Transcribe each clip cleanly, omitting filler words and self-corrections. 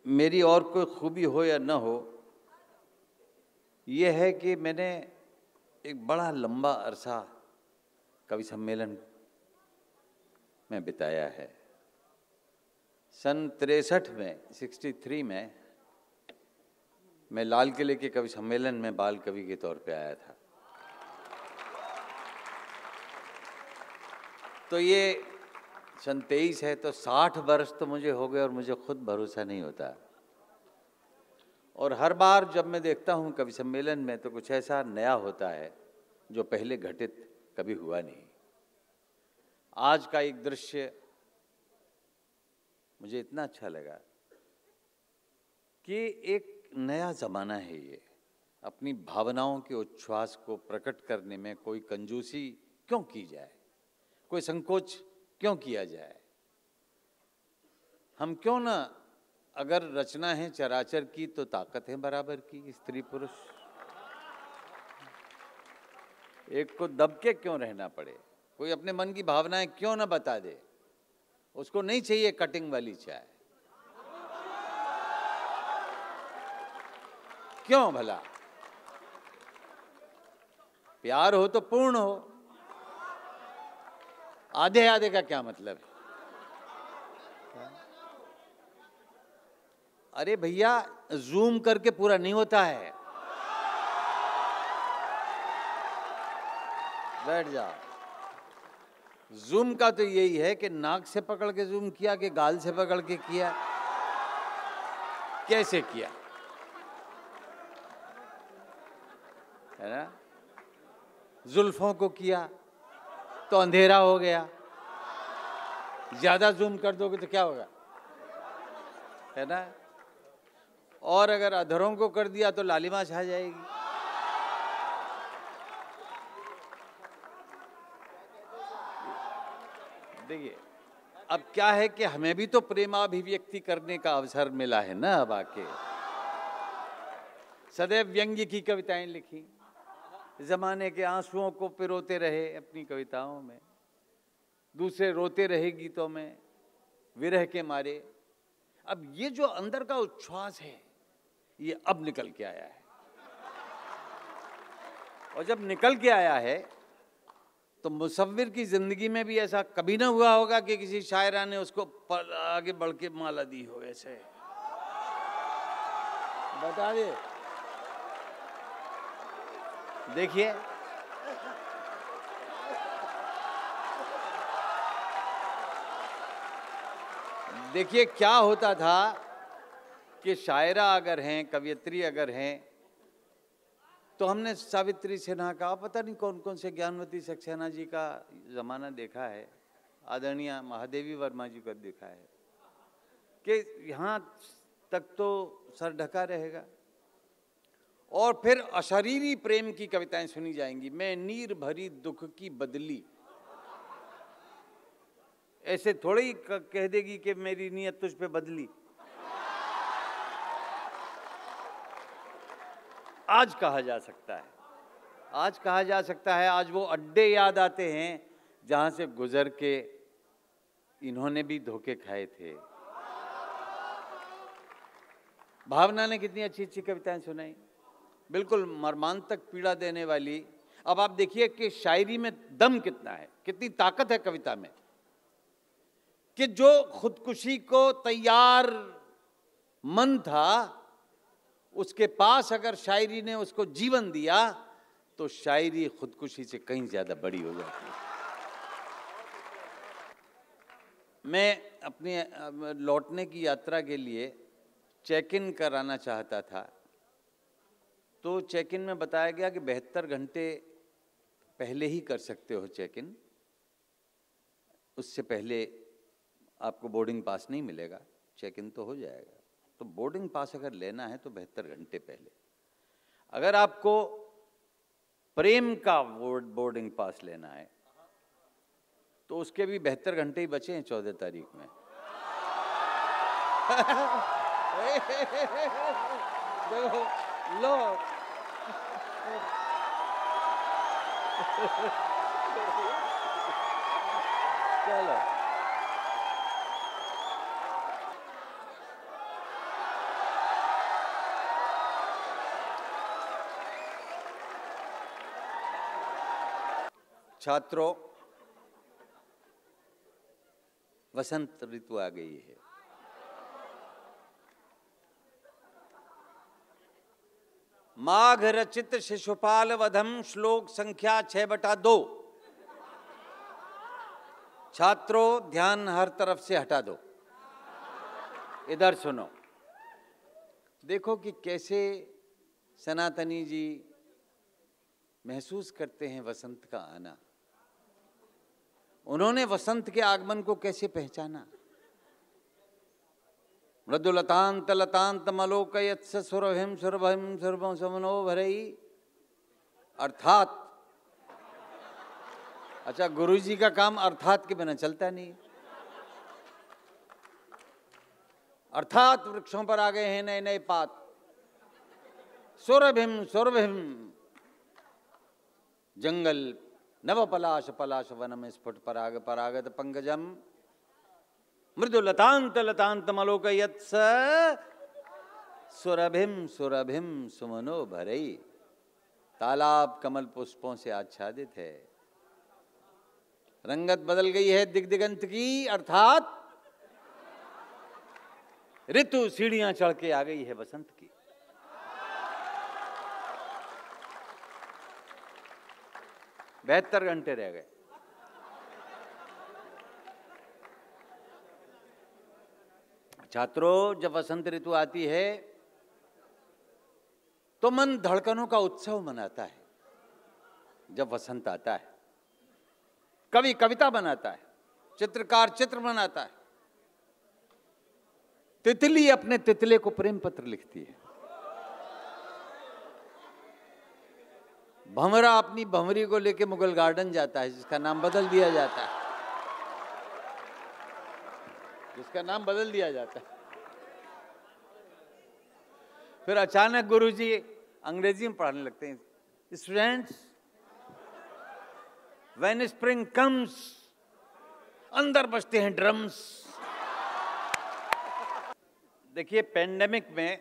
मेरी और कोई खूबी हो या न हो, ये है कि मैंने एक बड़ा लंबा अरसा कवि सम्मेलन में बिताया है। सन 63 में 63 में मैं लाल किले के कवि सम्मेलन में बाल कवि के तौर पे आया था। तो ये सन 23 है, तो 60 वर्ष तो मुझे हो गए और मुझे खुद भरोसा नहीं होता। और हर बार जब मैं देखता हूँ कवि सम्मेलन में तो कुछ ऐसा नया होता है जो पहले घटित कभी हुआ नहीं। आज का एक दृश्य मुझे इतना अच्छा लगा कि एक नया ज़माना है ये। अपनी भावनाओं के उच्छ्वास को प्रकट करने में कोई कंजूसी क्यों की जाए, कोई संकोच क्यों किया जाए। हम क्यों ना, अगर रचना है चराचर की तो ताकत है बराबर की, स्त्री पुरुष। एक को दब के क्यों रहना पड़े, कोई अपने मन की भावनाएं क्यों ना बता दे। उसको नहीं चाहिए कटिंग वाली चाय, क्यों भला। प्यार हो तो पूर्ण हो, आधे आधे का क्या मतलब है। अरे भैया, जूम करके पूरा नहीं होता है। बैठ जा। जूम का तो यही है कि नाक से पकड़ के जूम किया कि गाल से पकड़ के किया, कैसे किया, है ना। जुल्फों को किया तो अंधेरा हो गया, ज्यादा जूम कर दोगे तो क्या होगा, है ना। और अगर अधरों को कर दिया तो लालिमा छा जाएगी। देखिए, अब क्या है कि हमें भी तो प्रेमाभिव्यक्ति करने का अवसर मिला है ना। अब आके सदैव व्यंग्य की कविताएं लिखी, जमाने के आंसुओं को पिरोते रहे अपनी कविताओं में, दूसरे रोते रहे गीतों में विरह के मारे। अब ये जो अंदर का उच्छ्वास है ये अब निकल के आया है, और जब निकल के आया है तो मुसव्विर की जिंदगी में भी ऐसा कभी ना हुआ होगा कि किसी शायरा ने उसको आगे बढ़ के माला दी हो। ऐसे बता दे। देखिए, देखिए क्या होता था कि शायरा अगर हैं, कवियत्री अगर हैं, तो हमने सावित्री सिन्हा का, पता नहीं कौन कौन से, ज्ञानवती सक्सेना जी का ज़माना देखा है, आदरणीय महादेवी वर्मा जी का देखा है कि यहाँ तक तो सर ढका रहेगा। और फिर अशरीरी प्रेम की कविताएं सुनी जाएंगी। मैं नीर भरी दुख की बदली, ऐसे थोड़ी ही कह देगी कि मेरी नीयत तुझ पे बदली। आज कहा जा सकता है, आज कहा जा सकता है। आज वो अड्डे याद आते हैं जहां से गुजर के इन्होंने भी धोखे खाए थे। भावना ने कितनी अच्छी अच्छी कविताएं सुनाई, बिल्कुल मर्मांतक पीड़ा देने वाली। अब आप देखिए कि शायरी में दम कितना है, कितनी ताकत है कविता में, कि जो खुदकुशी को तैयार मन था उसके पास अगर शायरी ने उसको जीवन दिया तो शायरी खुदकुशी से कहीं ज्यादा बड़ी हो जाती है। मैं अपने लौटने की यात्रा के लिए चेक इन कराना चाहता था, तो चेक इन में बताया गया कि 72 घंटे पहले ही कर सकते हो चेक इन, उससे पहले आपको बोर्डिंग पास नहीं मिलेगा। चेक इन तो हो जाएगा, तो बोर्डिंग पास अगर लेना है तो 72 घंटे पहले। अगर आपको प्रेम का बोर्डिंग पास लेना है तो उसके भी 72 घंटे ही बचे हैं 14 तारीख में। लो चलो छात्रों, वसंत ऋतु आ गई है। माघ रचित शिशुपाल वधम, श्लोक संख्या 6/2। छात्रों, ध्यान हर तरफ से हटा दो, इधर सुनो। देखो कि कैसे सनातनी जी महसूस करते हैं वसंत का आना। उन्होंने वसंत के आगमन को कैसे पहचाना। मृदुलतांत लतांत मलोकयत सुरभिम सुरभिम सुरभम समनो भरई। अर्थात, अच्छा, गुरु जी का काम अर्थात के बिना चलता नहीं। अर्थात वृक्षों पर आ गए हैं नए नए पात। सुरभिम सुरभिम, जंगल नव पलाश पलाश वनम स्फुट पराग परागत पंकजम। मृदु लतांत लतांत मलोकयत सुरभिम सुरभिम सुमनो भरई। तालाब कमल पुष्पों से आच्छादित है। रंगत बदल गई है दिग्दिगंत की, अर्थात ऋतु सीढ़ियां चढ़ के आ गई है वसंत की। 72 घंटे रह गए। छात्रों, जब वसंत ऋतु आती है तो मन धड़कनों का उत्सव मनाता है। जब वसंत आता है, कवि कविता बनाता है, चित्रकार चित्र बनाता है, तितली अपने तितले को प्रेम पत्र लिखती है, भंवरा अपनी भंवरी को लेके मुगल गार्डन जाता है, जिसका नाम बदल दिया जाता है, फिर अचानक गुरुजी अंग्रेजी में पढ़ाने लगते हैं। स्टूडेंट्स, व्हेन स्प्रिंग कम्स, अंदर बजते हैं ड्रम्स। देखिए, पेंडेमिक में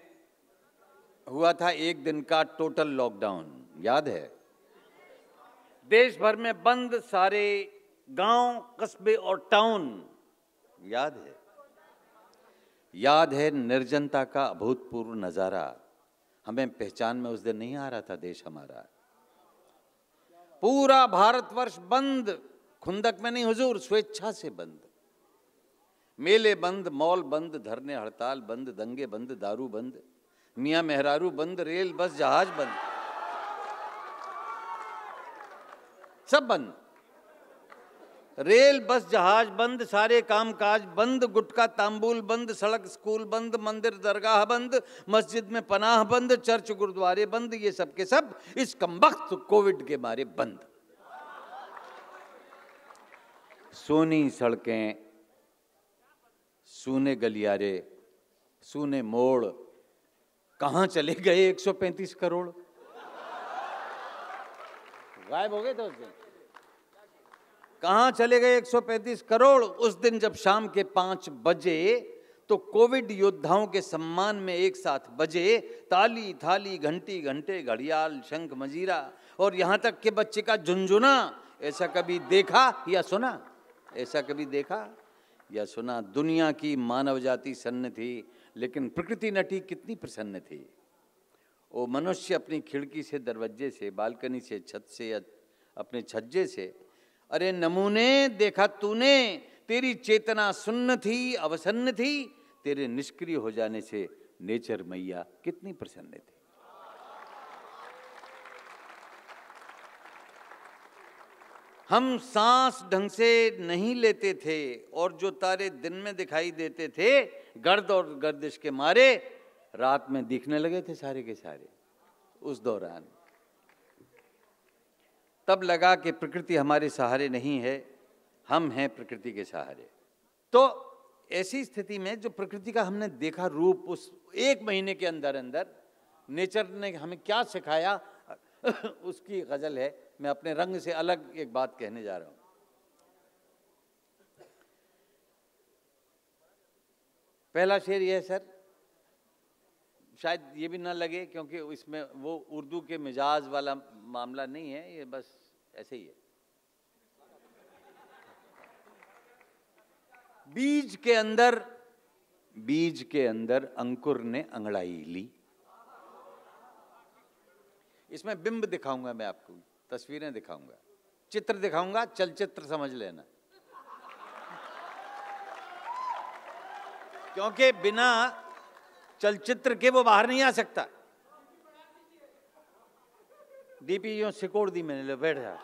हुआ था एक दिन का टोटल लॉकडाउन, याद है? देश भर में बंद सारे गांव, कस्बे और टाउन, याद है? याद है निर्जनता का अभूतपूर्व नजारा। हमें पहचान में उस दिन नहीं आ रहा था देश हमारा। पूरा भारतवर्ष बंद, खुंदक में नहीं हुजूर, स्वेच्छा से बंद। मेले बंद, मॉल बंद, धरने हड़ताल बंद, दंगे बंद, दारू बंद, मियां मेहरारू बंद, रेल बस जहाज बंद, सब बंद। रेल बस जहाज बंद, सारे कामकाज बंद, गुटखा तांबूल बंद, सड़क स्कूल बंद, मंदिर दरगाह बंद, मस्जिद में पनाह बंद, चर्च गुरुद्वारे बंद। ये सब के सब इस कमबख्त कोविड के मारे बंद। सूनी सड़कें, सूने गलियारे, सूने मोड़, कहां चले गए 135 करोड़? गायब हो गए थे उस दिन। कहां चले गए 135 करोड़? उस दिन जब शाम के 5 बजे तो कोविड योद्धाओं के सम्मान में एक साथ बजे ताली थाली, घंटी घंटे, घड़ियाल, शंख मजीरा, और यहां तक के बच्चे का झुनझुना। ऐसा कभी देखा या सुना? ऐसा कभी देखा या सुना? दुनिया की मानव जाति सन्न थी, लेकिन प्रकृति नटी कितनी प्रसन्न थी। वो मनुष्य अपनी खिड़की से, दरवाजे से, बालकनी से, छत से या अपने छज्जे से, अरे नमूने देखा तूने, तेरी चेतना सुन्न थी, अवसन्न थी, तेरे निष्क्रिय हो जाने से नेचर मैया कितनी प्रसन्न थी। हम सांस ढंग से नहीं लेते थे, और जो तारे दिन में दिखाई देते थे, गर्द और गर्दिश के मारे रात में दिखने लगे थे सारे के सारे। उस दौरान तब लगा कि प्रकृति हमारे सहारे नहीं है, हम हैं प्रकृति के सहारे। तो ऐसी स्थिति में जो प्रकृति का हमने देखा रूप, उस 1 महीने के अंदर अंदर नेचर ने हमें क्या सिखाया, उसकी गजल है। मैं अपने रंग से अलग एक बात कहने जा रहा हूं। पहला शेर यह है सर, शायद ये भी ना लगे क्योंकि इसमें वो उर्दू के मिजाज वाला मामला नहीं है, ये बस ऐसे ही है। बीज के अंदर अंकुर ने अंगड़ाई ली। इसमें बिंब दिखाऊंगा मैं आपको, तस्वीरें दिखाऊंगा, चित्र दिखाऊंगा, चलचित्र समझ लेना, क्योंकि बिना चलचित्र के वो बाहर नहीं आ सकता। डीपी यूं सिकोड़ दी मैंने, ले बैठ जा।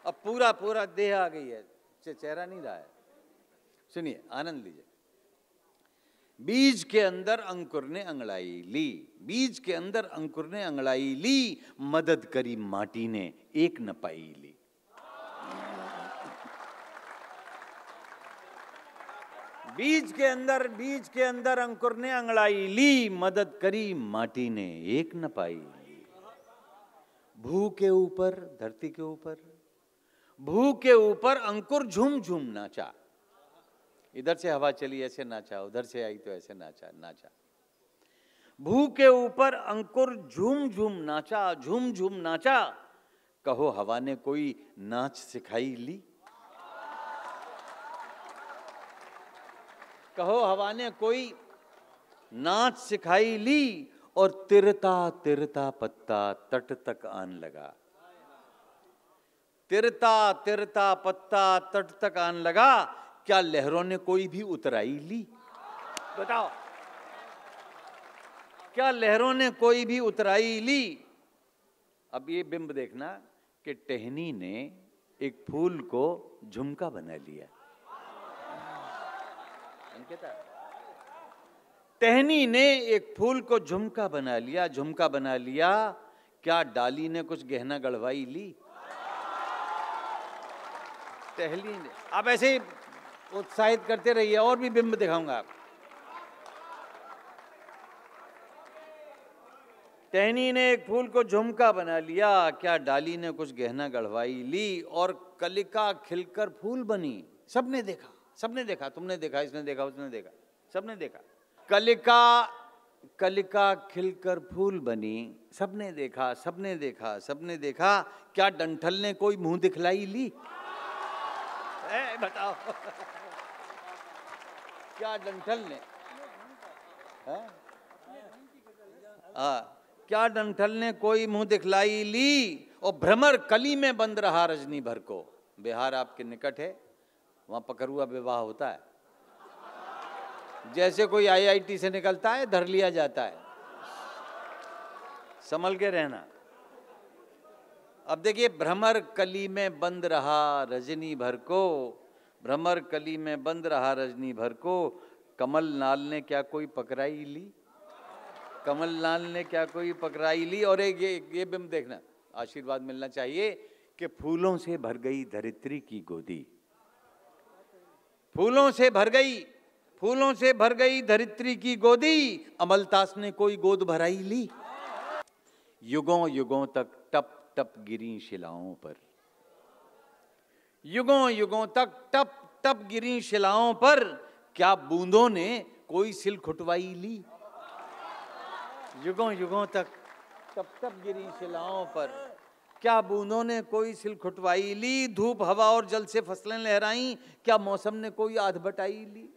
अब पूरा देह आ गई है, चेहरा नहीं रहा है। सुनिए, आनंद लीजिए। बीज के अंदर अंकुर ने अंगड़ाई ली, बीज के अंदर अंकुर ने अंगड़ाई ली, मदद करी माटी ने एक न पाई ली। बीज के अंदर अंकुर ने अंगड़ाई ली, मदद करी माटी ने एक न पाई ली। भू के ऊपर, धरती के ऊपर, भू के ऊपर अंकुर झूम झूम नाचा। इधर से हवा चली ऐसे नाचा, उधर से आई तो ऐसे नाचा। भू के ऊपर अंकुर झूम झूम नाचा। कहो हवा ने कोई नाच सिखाई ली। कहो हवा ने कोई नाच सिखाई ली, और तिरता तिरता पत्ता तट तक आन लगा। तिरता तिरता पत्ता तट तक आन लगा, क्या लहरों ने कोई भी उतराई ली? बताओ, क्या लहरों ने कोई भी उतराई ली? अब ये बिंब देखना कि टहनी ने एक फूल को झुमका बना लिया। टहनी ने एक फूल को झुमका बना लिया, क्या डाली ने कुछ गहना गढ़वाई ली? टहनी ने। आप ऐसे ही उत्साहित करते रहिए, और भी बिंब दिखाऊंगा आप। टहनी ने एक फूल को झुमका बना लिया, क्या डाली ने कुछ गहना गढ़वाई ली, और कलिका खिलकर फूल बनी। सबने देखा, तुमने देखा, इसने देखा, उसने देखा, सबने देखा। कलिका खिलकर फूल बनी, सबने देखा। क्या डंठल ने कोई मुंह दिखलाई ली? बताओ। क्या डंठल ने, क्या डंठल ने कोई मुंह दिखलाई ली, और भ्रमर कली में बंद रहा रजनी भर को। बिहार आपके निकट है, वहां पकरुआ विवाह होता है। जैसे कोई आईआईटी से निकलता है, धर लिया जाता है। संभल के रहना। अब देखिए, भ्रमर कली में बंद रहा रजनी भर को, भ्रमर कली में बंद रहा रजनी भर को, कमल नाल ने क्या कोई पकड़ाई ली? कमल नाल ने क्या कोई पकड़ाई ली? और एक ये बिंब देखना, आशीर्वाद मिलना चाहिए कि फूलों से भर गई धरित्री की गोदी। फूलों से भर गई धरित्री की गोदी, अमलतास ने कोई गोद भराई ली? युगों युगों तक टप टप गिरी शिलाओं पर, युगों युगों तक टप टप गिरी शिलाओं पर, क्या बूंदों ने कोई सिल खुटवाई ली? युगों युगों तक टप टप गिरी शिलाओं पर, क्या बूंदों ने कोई सिल खुटवाई ली? धूप हवा और जल से फसलें लहराई, क्या मौसम ने कोई आध बटाई ली?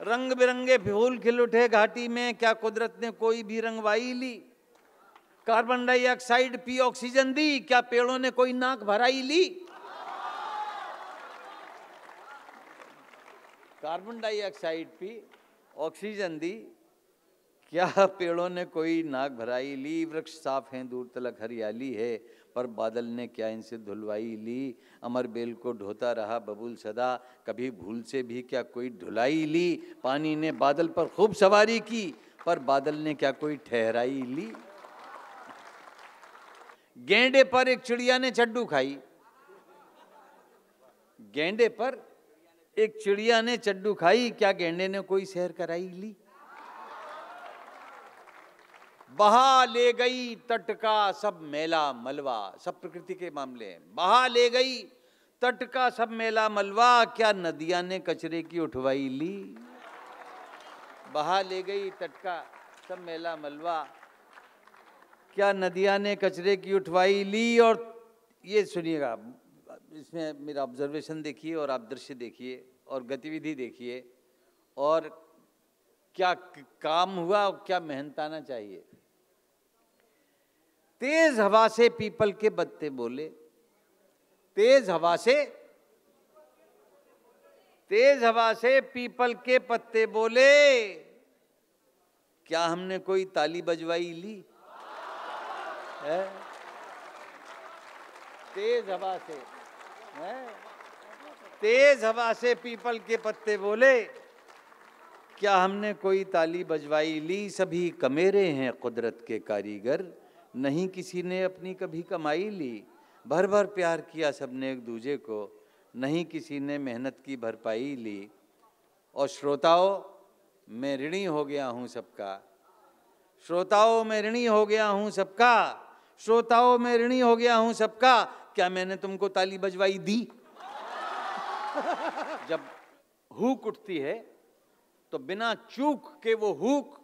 रंग बिरंगे फूल खिल उठे घाटी में, क्या कुदरत ने कोई भी रंगवाई ली? कार्बन डाइऑक्साइड पी ऑक्सीजन दी, क्या पेड़ों ने कोई नाक भराई ली? कार्बन डाइऑक्साइड पी ऑक्सीजन दी, क्या पेड़ों ने कोई नाक भराई ली? वृक्ष साफ हैं, दूर तलक हरियाली है, पर बादल ने क्या इनसे धुलवाई ली? अमर बेल को ढोता रहा बबूल सदा, कभी भूल से भी क्या कोई धुलाई ली? पानी ने बादल पर खूब सवारी की, पर बादल ने क्या कोई ठहराई ली? गेंडे पर एक चिड़िया ने चड्डू खाई। गेंडे पर एक चिड़िया ने चड्डू खाई, क्या गेंडे ने कोई सैर कराई ली? बहा ले गई तट का सब मैला मलबा, सब प्रकृति के मामले हैं। बहा ले गई तट का सब मैला मलबा, क्या नदियां ने कचरे की उठवाई ली? बहा ले गई तट का सब मैला मलबा, क्या नदियां ने कचरे की उठवाई ली? और ये सुनिएगा, इसमें मेरा ऑब्जर्वेशन देखिए और आप दृश्य देखिए और गतिविधि देखिए और क्या काम हुआ और क्या मेहनताना चाहिए। तेज हवा से पीपल के पत्ते बोले, तेज हवा से पीपल के पत्ते बोले, क्या हमने कोई ताली बजवाई ली है? तेज हवा से है? तेज हवा से पीपल के पत्ते बोले, क्या हमने कोई ताली बजवाई ली। सभी कमेरे हैं कुदरत के कारीगर, नहीं किसी ने अपनी कभी कमाई ली। भर भर प्यार किया सबने एक दूजे को, नहीं किसी ने मेहनत की भरपाई ली। और श्रोताओं, मैं ऋणी हो गया हूँ सबका, श्रोताओं मैं ऋणी हो गया हूँ सबका, श्रोताओं मैं ऋणी हो गया हूँ सबका। क्या मैंने तुमको ताली बजवाई दी? जब हुक उठती है तो बिना चूक के वो हुक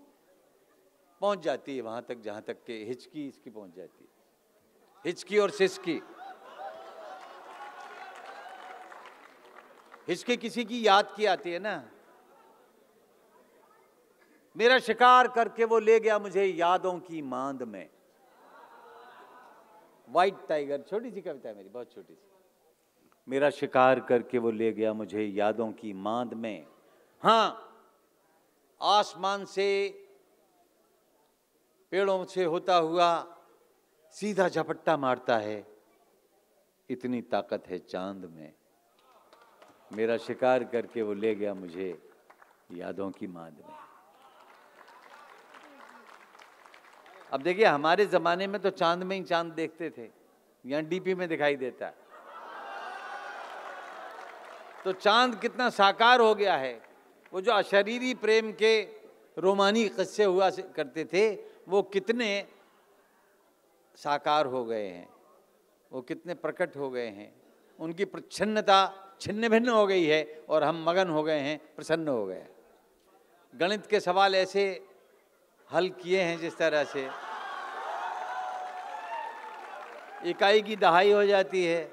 पहुंच जाती है वहां तक जहां तक के हिचकी इसकी पहुंच जाती है, हिचकी और सिसकी। हिचकी किसी की याद की आती है ना, मेरा शिकार करके वो ले गया मुझे यादों की मांद में। व्हाइट टाइगर, छोटी सी कविता है मेरी, बहुत छोटी सी। मेरा शिकार करके वो ले गया मुझे यादों की मांद में। हाँ, आसमान से पेड़ों से होता हुआ सीधा झपट्टा मारता है, इतनी ताकत है चांद में। मेरा शिकार करके वो ले गया मुझे यादों की मांद में। अब देखिए, हमारे जमाने में तो चांद में ही चांद देखते थे, यहां डीपी में दिखाई देता है। तो चांद कितना साकार हो गया है। वो जो अशरीरी प्रेम के रोमानी किस्से हुआ करते थे, वो कितने साकार हो गए हैं, वो कितने प्रकट हो गए हैं। उनकी प्रच्छन्नता छिन्न भिन्न हो गई है और हम मगन हो गए हैं, प्रसन्न हो गए। गणित के सवाल ऐसे हल किए हैं जिस तरह से इकाई की दहाई हो जाती है।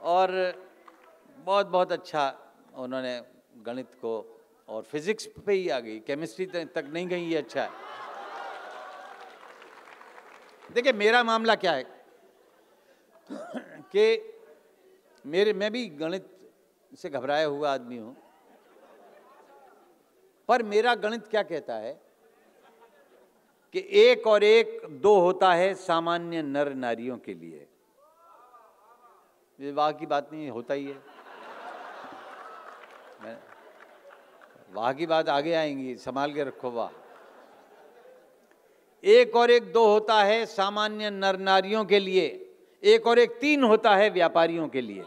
और बहुत बहुत अच्छा उन्होंने गणित को, और फिजिक्स पे ही आ गई, केमिस्ट्री तक नहीं गई, ये अच्छा है। देखिए, मेरा मामला क्या है कि मैं भी गणित से घबराया हुआ आदमी हूं, पर मेरा गणित क्या कहता है कि 1 और 1 2 होता है सामान्य नर नारियों के लिए। विवाह की बात नहीं, होता ही है। वाह की बात आगे आएंगी, संभाल के रखो वाह। 1 और 1 2 होता है सामान्य नर नारियों के लिए, 1 और 1 3 होता है व्यापारियों के लिए।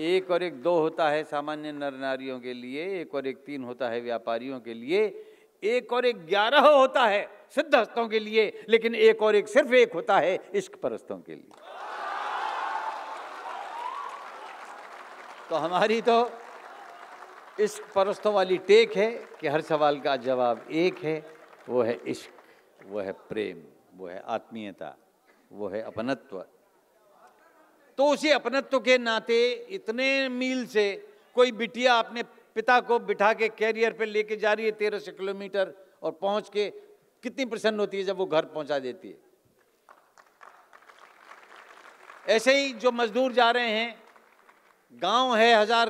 1 और 1 2 होता है सामान्य नर नारियों के लिए, 1 और 1 3 होता है व्यापारियों के लिए, 1 और 1 11 होता है सिद्धहस्तों के लिए, लेकिन 1 और 1 सिर्फ 1 होता है इश्क परस्तों के लिए। तो हमारी तो इश्क परस्तों वाली टेक है कि हर सवाल का जवाब एक है, वो है इश्क, वो है प्रेम, वो है आत्मीयता, वो है अपनत्व। तो उसी अपनत्व के नाते इतने मील से कोई बिटिया अपने पिता को बिठा के कैरियर पे लेके जा रही है 1300 किलोमीटर, और पहुंच के कितनी प्रसन्न होती है जब वो घर पहुंचा देती है। ऐसे ही जो मजदूर जा रहे हैं, गांव है 1000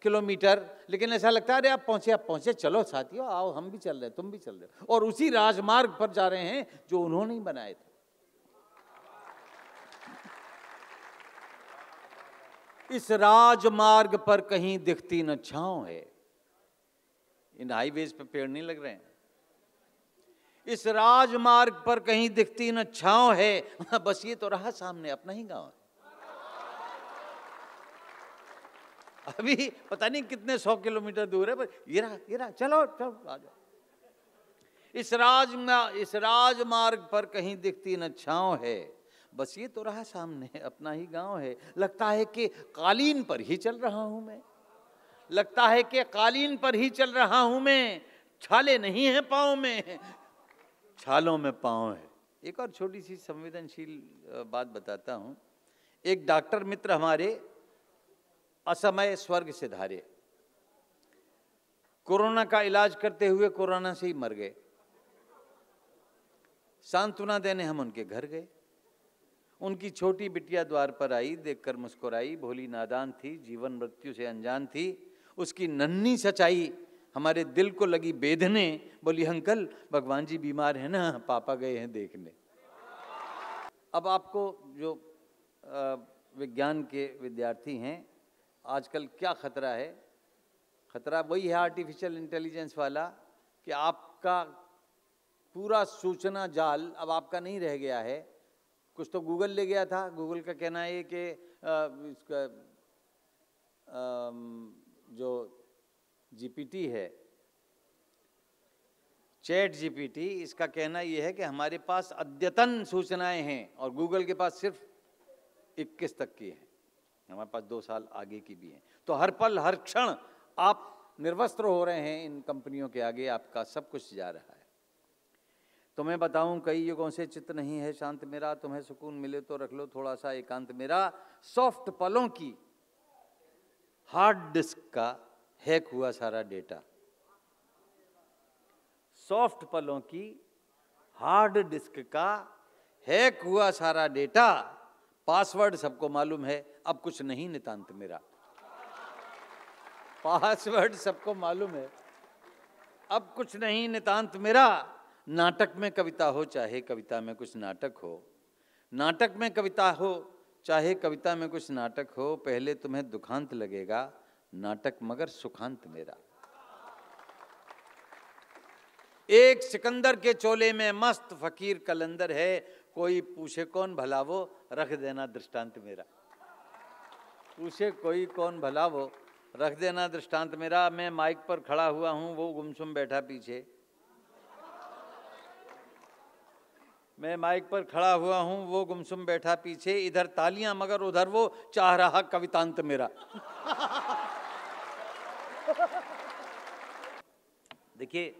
किलोमीटर, लेकिन ऐसा लगता है अरे आप पहुंचे, चलो साथियों आओ, हम भी चल रहे, तुम भी चल रहे, और उसी राजमार्ग पर जा रहे हैं जो उन्होंने ही बनाए थे। इस राजमार्ग पर कहीं दिखती न छांव है। इन हाईवेज पे पेड़ नहीं लग रहे हैं। इस राजमार्ग पर कहीं दिखती न छांव है, बस ये तो रहा सामने अपना ही गांव है। अभी पता नहीं कितने 100 किलोमीटर दूर है, पर ये रहा, चलो आ जाओ। इस राजमार्ग पर कहीं दिखती न छांव है, बस ये तो रहा सामने अपना ही गांव है। लगता है कि कालीन पर ही चल रहा हूं मैं, लगता है कि कालीन पर ही चल रहा हूं मैं। छाले नहीं है पांव में, छालों में पांव है। एक और छोटी सी संवेदनशील बात बताता हूँ। एक डॉक्टर मित्र हमारे असमय स्वर्ग से धारे, कोरोना का इलाज करते हुए कोरोना से ही मर गए। सांत्वना देने हम उनके घर गए। उनकी छोटी बिटिया द्वार पर आई, देखकर मुस्कुराई, भोली नादान थी, जीवन मृत्यु से अनजान थी। उसकी नन्ही सच्चाई हमारे दिल को लगी बेधने, बोली अंकल भगवान जी बीमार है ना, पापा गए हैं देखने। अब आपको जो विज्ञान के विद्यार्थी हैं, आजकल क्या खतरा है? खतरा वही है आर्टिफिशियल इंटेलिजेंस वाला, कि आपका पूरा सूचना जाल अब आपका नहीं रह गया है। कुछ तो गूगल ले गया था। गूगल का कहना है कि इसका जो जीपीटी है, चैट जीपीटी, इसका कहना यह है कि हमारे पास अद्यतन सूचनाएं हैं और गूगल के पास सिर्फ 21 तक की हैं, हमारे पास 2 साल आगे की भी हैं। तो हर पल हर क्षण आप निर्वस्त्र हो रहे हैं इन कंपनियों के आगे, आपका सब कुछ जा रहा है। तुम्हें बताऊं कई युगों से चित्त नहीं है शांत मेरा, तुम्हें सुकून मिले तो रख लो थोड़ा सा एकांत मेरा। सॉफ्ट पलों की हार्ड डिस्क का हैक हुआ सारा डेटा, सॉफ्ट पलों की हार्ड डिस्क का हैक हुआ सारा डेटा। पासवर्ड सबको मालूम है, अब कुछ नहीं नितांत मेरा। पासवर्ड सबको मालूम है, अब कुछ नहीं नितांत मेरा। नाटक में कविता हो चाहे कविता में कुछ नाटक हो, नाटक में कविता हो चाहे कविता में कुछ नाटक हो, पहले तुम्हें दुखांत लगेगा नाटक मगर सुखांत मेरा। एक सिकंदर के चोले में मस्त फकीर कलंदर है, कोई पूछे कौन भला वो, रख देना दृष्टांत मेरा। पूछे कोई कौन भला वो, रख देना दृष्टांत मेरा। मैं माइक पर खड़ा हुआ हूं, वो गुमसुम बैठा पीछे। मैं माइक पर खड़ा हुआ हूं, वो गुमसुम बैठा पीछे। इधर तालियां मगर उधर वो चाह रहा कवितांत मेरा। देखिए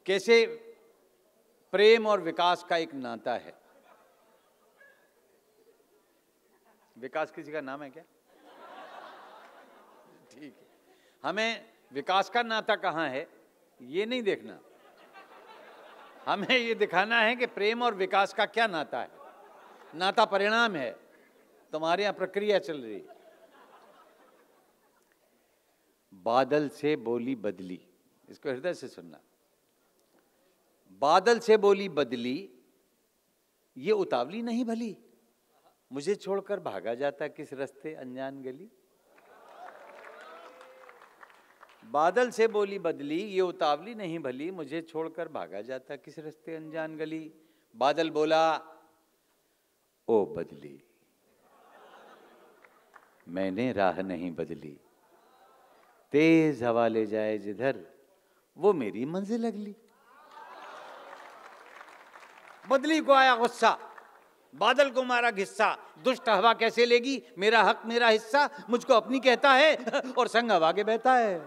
कैसे प्रेम और विकास का एक नाता है। विकास किसी का नाम है क्या? ठीक है, हमें विकास का नाता कहाँ है ये नहीं देखना, हमें ये दिखाना है कि प्रेम और विकास का क्या नाता है। नाता परिणाम है, तुम्हारे यहां प्रक्रिया चल रही। बादल से बोली बदली, इसको हृदय से सुनना। बादल से बोली बदली, ये उतावली नहीं भली, मुझे छोड़कर भागा जाता किस रास्ते अनजान गली। बादल से बोली बदली, ये उतावली नहीं भली, मुझे छोड़कर भागा जाता किस रास्ते अनजान गली। बादल बोला ओ बदली, मैंने राह नहीं बदली, तेज हवा ले जाए जिधर वो मेरी मंजिल अगली। बदली को आया गुस्सा, बादल को मारा घिस्सा, दुष्ट हवा कैसे लेगी मेरा हक मेरा हिस्सा। मुझको अपनी कहता है और संग हवा के बहता है।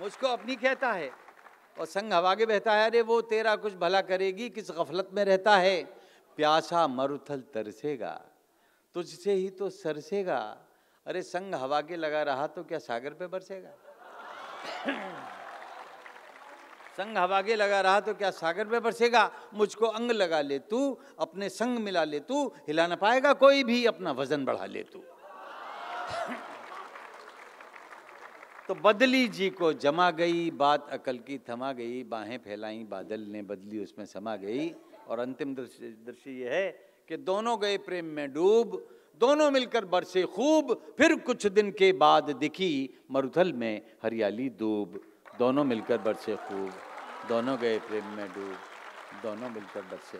मुझको अपनी कहता है और संग हवा के बहता है। अरे वो तेरा कुछ भला करेगी, किस गफलत में रहता है। प्यासा मरुथल तरसेगा, तुझसे ही तो सरसेगा। अरे संग हवा के लगा रहा तो क्या सागर पे बरसेगा। संग हवा के लगा रहा तो क्या सागर पे बरसेगा। मुझको अंग लगा ले तू, अपने संग मिला ले तू, हिला न पाएगा कोई भी, अपना वजन बढ़ा ले तू। तो बदली जी को जमा गई, बात अकल की थमा गई, बाहें फैलाई बादल ने बदली उसमें समा गई। और अंतिम दृश्य ये है कि दोनों गए प्रेम में डूब, दोनों मिलकर बरसे खूब, फिर कुछ दिन के बाद दिखी मरुथल में हरियाली दूब। दोनों मिलकर बरसे खूब, दोनों गए प्रेम में डूब, दोनों मिलकर बरसे।